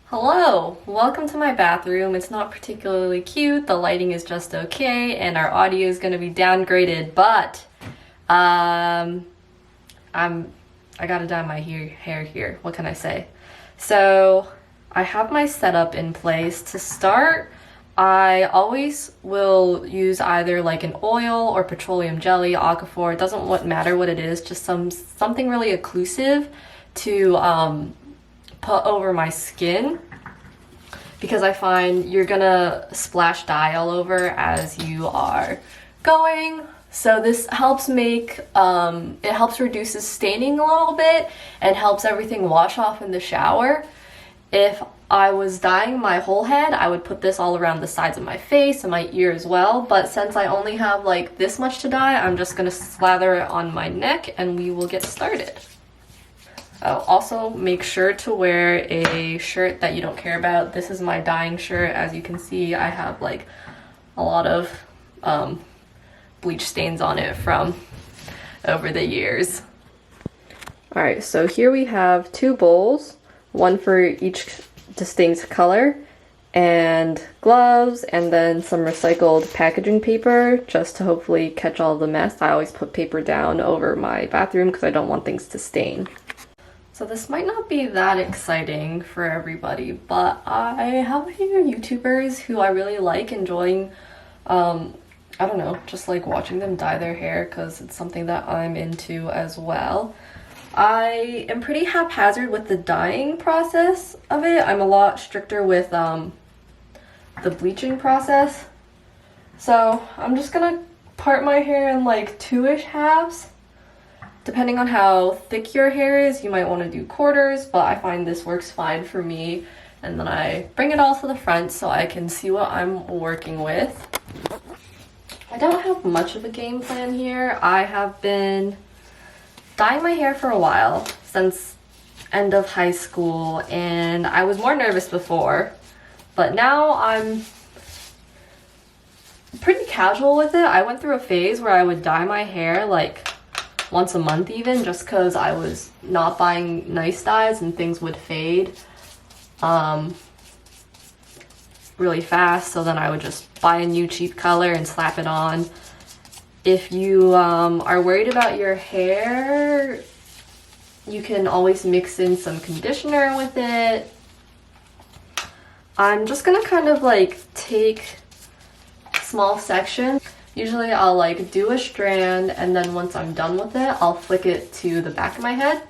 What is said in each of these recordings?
Hello, welcome to my bathroom. It's not particularly cute, the lighting is just okay, and our audio is going to be downgraded, but I gotta dye my hair here. What can I say? So I have my setup in place. To start, I always will use either like an oil or petroleum jelly, aquaphor. It doesn't matter what it is, just something really occlusive to put over my skin, because I find you're gonna splash dye all over as you are going. So this helps it helps reduces staining a little bit and helps everything wash off in the shower. If I was dyeing my whole head, I would put this all around the sides of my face and my ear as well, but since I only have like this much to dye, I'm just gonna slather it on my neck and we will get started. Oh, also make sure to wear a shirt that you don't care about. This is my dyeing shirt. As you can see, I have like a lot of bleach stains on it from over the years. All right, so here we have two bowls, one for each distinct color, and gloves, and then some recycled packaging paper just to hopefully catch all the mess. I always put paper down over my bathroom because I don't want things to stain. So this might not be that exciting for everybody, but I have a few YouTubers who I really like enjoying, I don't know, just like watching them dye their hair because it's something that I'm into as well. I am pretty haphazard with the dyeing process of it. I'm a lot stricter with the bleaching process. So I'm just gonna part my hair in like two-ish halves. Depending on how thick your hair is, you might want to do quarters, but I find this works fine for me. And then I bring it all to the front so I can see what I'm working with. I don't have much of a game plan here. I have been dyeing my hair for a while, since end of high school, and I was more nervous before, but now I'm pretty casual with it. I went through a phase where I would dye my hair like once a month even, just because I was not buying nice dyes and things would fade really fast, so then I would just buy a new cheap color and slap it on. If you are worried about your hair, you can always mix in some conditioner with it. I'm just gonna kind of like take small sections. Usually I'll like do a strand, and then once I'm done with it, I'll flick it to the back of my head,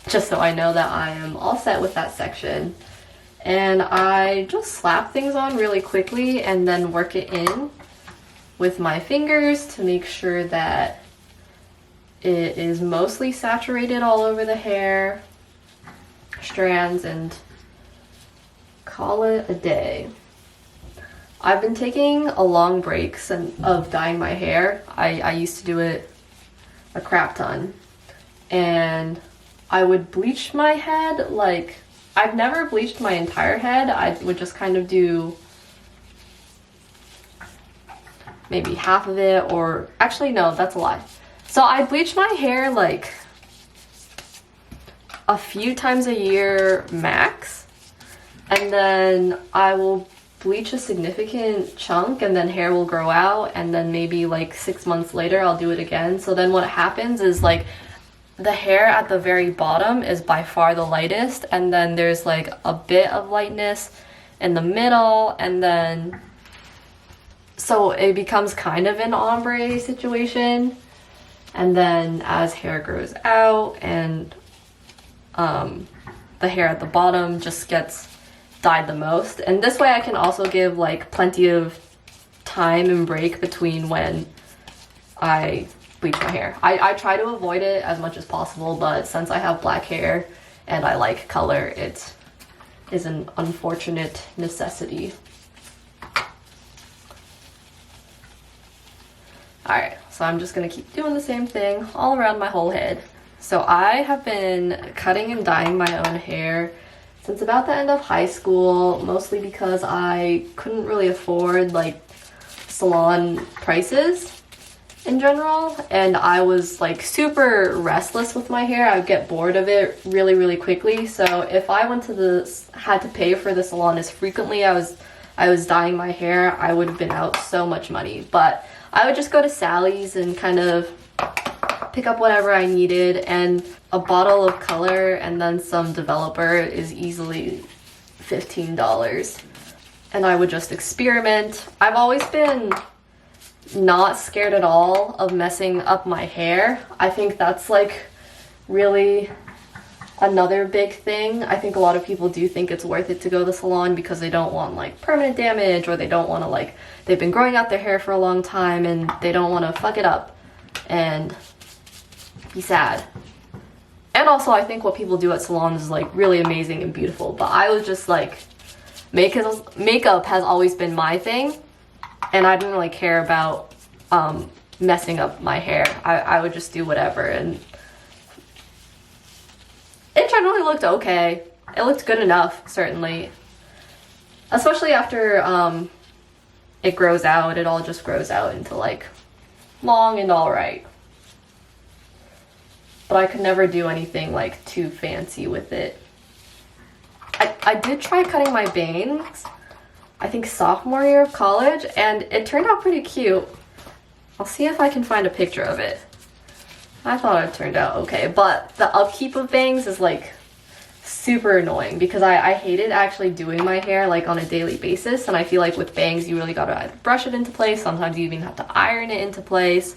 just so I know that I am all set with that section. And I just slap things on really quickly and then work it in with my fingers to make sure that it is mostly saturated all over the hair, strands, and call it a day. I've been taking a long break of dyeing my hair. I used to do it a crap ton. And I would bleach my head, like, I've never bleached my entire head. I would just kind of do maybe half of it, or actually no, that's a lie. So I bleach my hair like a few times a year max, and then I will bleach a significant chunk, and then hair will grow out, and then maybe like 6 months later I'll do it again. So then what happens is like the hair at the very bottom is by far the lightest, and then there's like a bit of lightness in the middle, and then so it becomes kind of an ombre situation. And then as hair grows out and the hair at the bottom just gets dyed the most, and this way I can also give like plenty of time and break between when I bleach my hair. I try to avoid it as much as possible, but since I have black hair and I like color, it is an unfortunate necessity. Alright, so I'm just gonna keep doing the same thing all around my whole head. So I have been cutting and dyeing my own hair since about the end of high school, mostly because I couldn't really afford like salon prices in general, and I was like super restless with my hair. I would get bored of it really, really quickly. So if I had to pay for the salon as frequently I was dyeing my hair, I would have been out so much money. But I would just go to Sally's and kind of pick up whatever I needed, and a bottle of color and then some developer is easily $15. And I would just experiment. I've always been not scared at all of messing up my hair. I think that's like really another big thing. I think a lot of people do think it's worth it to go to the salon because they don't want like permanent damage, or they don't want to like, they've been growing out their hair for a long time and they don't want to fuck it up and be sad. And also I think what people do at salons is like really amazing and beautiful, but I was just like, makeup has always been my thing, and I didn't really care about messing up my hair. I would just do whatever, and it generally looked okay. It looked good enough, certainly. Especially after it grows out, it all just grows out into like long and alright. But I could never do anything like too fancy with it. I did try cutting my bangs, I think sophomore year of college, and it turned out pretty cute. I'll see if I can find a picture of it. I thought it turned out okay, but the upkeep of bangs is like super annoying because I hated actually doing my hair like on a daily basis, and I feel like with bangs you really gotta either brush it into place, sometimes you even have to iron it into place.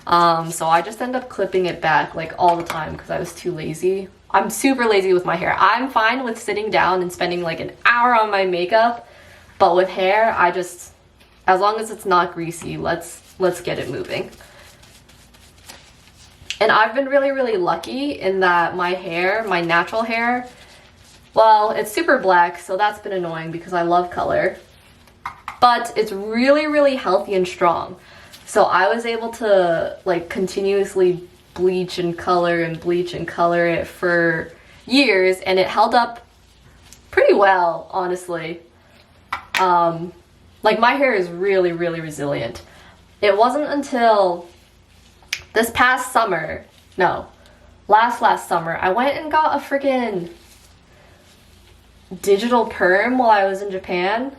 So I just end up clipping it back like all the time because I was too lazy. I'm super lazy with my hair. I'm fine with sitting down and spending like an hour on my makeup, but with hair, I just, as long as it's not greasy, let's get it moving. And I've been really, really lucky in that my hair, my natural hair, well, it's super black, so that's been annoying because I love color, but it's really, really healthy and strong. So I was able to like continuously bleach and color it for years, and it held up pretty well, honestly. Like my hair is really, really resilient. It wasn't until this past summer, no, last summer, I went and got a freaking digital perm while I was in Japan.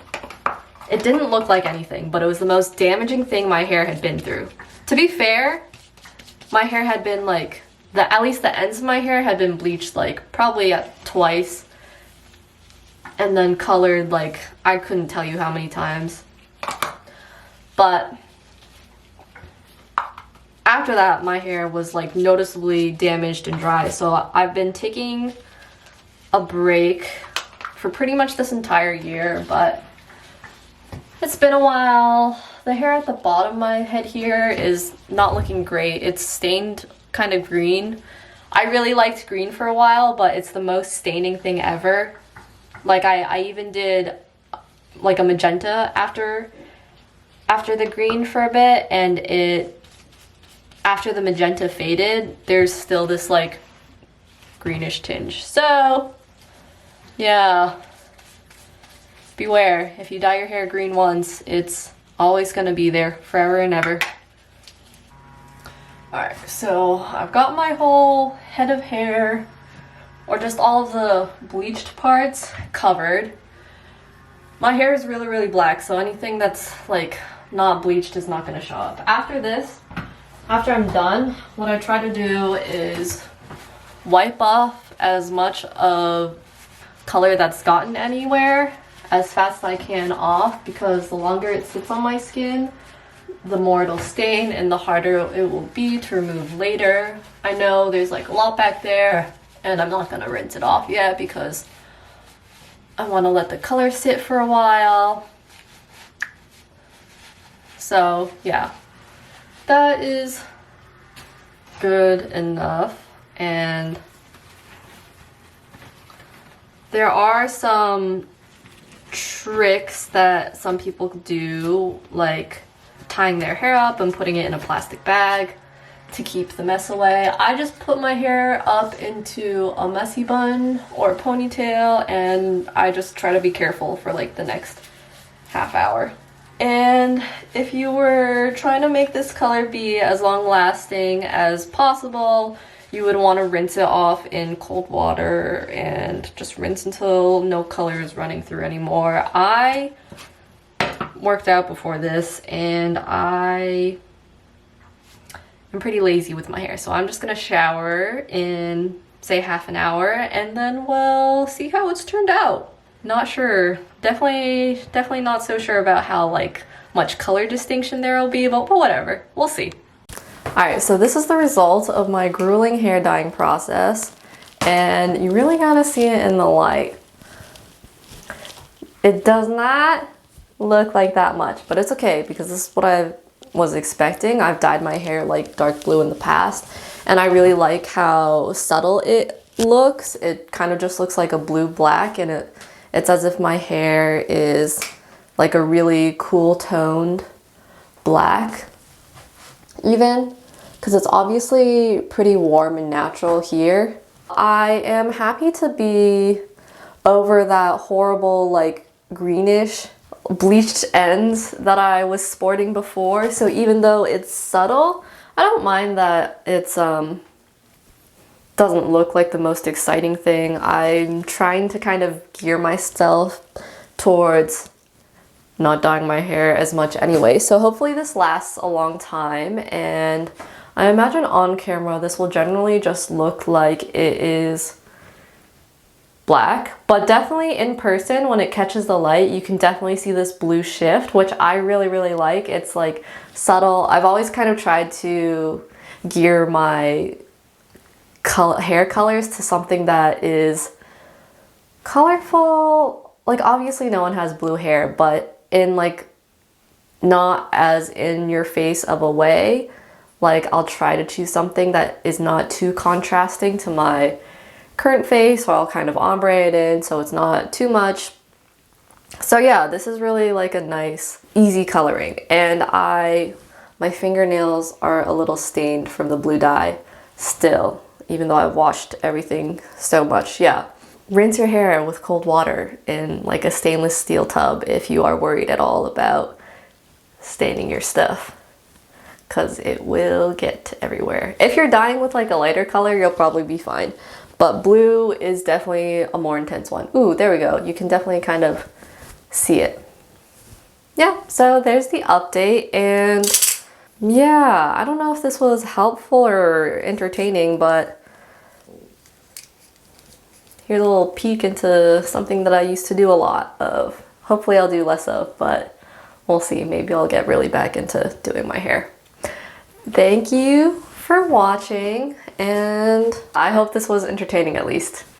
It didn't look like anything, but it was the most damaging thing my hair had been through. To be fair, my hair had been like, at least the ends of my hair had been bleached like probably twice, and then colored like, I couldn't tell you how many times. But after that, my hair was like noticeably damaged and dry, so I've been taking a break for pretty much this entire year, but it's been a while. The hair at the bottom of my head here is not looking great. It's stained kind of green. I really liked green for a while, but it's the most staining thing ever. Like I even did like a magenta after the green for a bit, and after the magenta faded, there's still this like greenish tinge. So yeah, beware. If you dye your hair green once, it's always gonna be there forever and ever. Alright, so I've got my whole head of hair, or just all of the bleached parts, covered. My hair is really, really black, so anything that's like not bleached is not gonna show up. After this, after I'm done, what I try to do is wipe off as much of color that's gotten anywhere as fast as I can off, because the longer it sits on my skin, the more it'll stain and the harder it will be to remove later. I know there's like a lot back there, and I'm not gonna rinse it off yet because I want to let the color sit for a while. So yeah, that is good enough. And there are some tricks that some people do, like tying their hair up and putting it in a plastic bag to keep the mess away. I just put my hair up into a messy bun or a ponytail, and I just try to be careful for like the next half hour. And if you were trying to make this color be as long lasting as possible, you would want to rinse it off in cold water and just rinse until no color is running through anymore. I worked out before this and I am pretty lazy with my hair, so I'm just gonna shower in say half an hour and then we'll see how it's turned out. Not sure, definitely not so sure about how like much color distinction there will be, but whatever, we'll see. Alright, so this is the result of my grueling hair dyeing process, and you really gotta see it in the light. It does not look like that much, but it's okay because this is what I was expecting. I've dyed my hair like dark blue in the past, and I really like how subtle it looks. It kind of just looks like a blue-black, and it's as if my hair is like a really cool toned black even, because it's obviously pretty warm and natural here. I am happy to be over that horrible like greenish bleached ends that I was sporting before. So even though it's subtle, I don't mind that it's doesn't look like the most exciting thing. I'm trying to kind of gear myself towards not dyeing my hair as much anyway. So hopefully this lasts a long time, and I imagine on camera this will generally just look like it is black, but definitely in person when it catches the light you can definitely see this blue shift, which I really like. It's like subtle. I've always kind of tried to gear my hair colors to something that is colorful. Like obviously no one has blue hair, but in like not as in your face of a way. Like I'll try to choose something that is not too contrasting to my current face, or I'll kind of ombre it in so it's not too much. So yeah, this is really like a nice easy coloring, and my fingernails are a little stained from the blue dye still, even though I've washed everything so much. Yeah, rinse your hair with cold water in like a stainless steel tub if you are worried at all about staining your stuff, because it will get everywhere. If you're dyeing with like a lighter color, you'll probably be fine, but blue is definitely a more intense one. Ooh, there we go. You can definitely kind of see it. Yeah, so there's the update, and yeah, I don't know if this was helpful or entertaining, but here's a little peek into something that I used to do a lot of. Hopefully I'll do less of, but we'll see. Maybe I'll get really back into doing my hair. Thank you for watching, and I hope this was entertaining at least.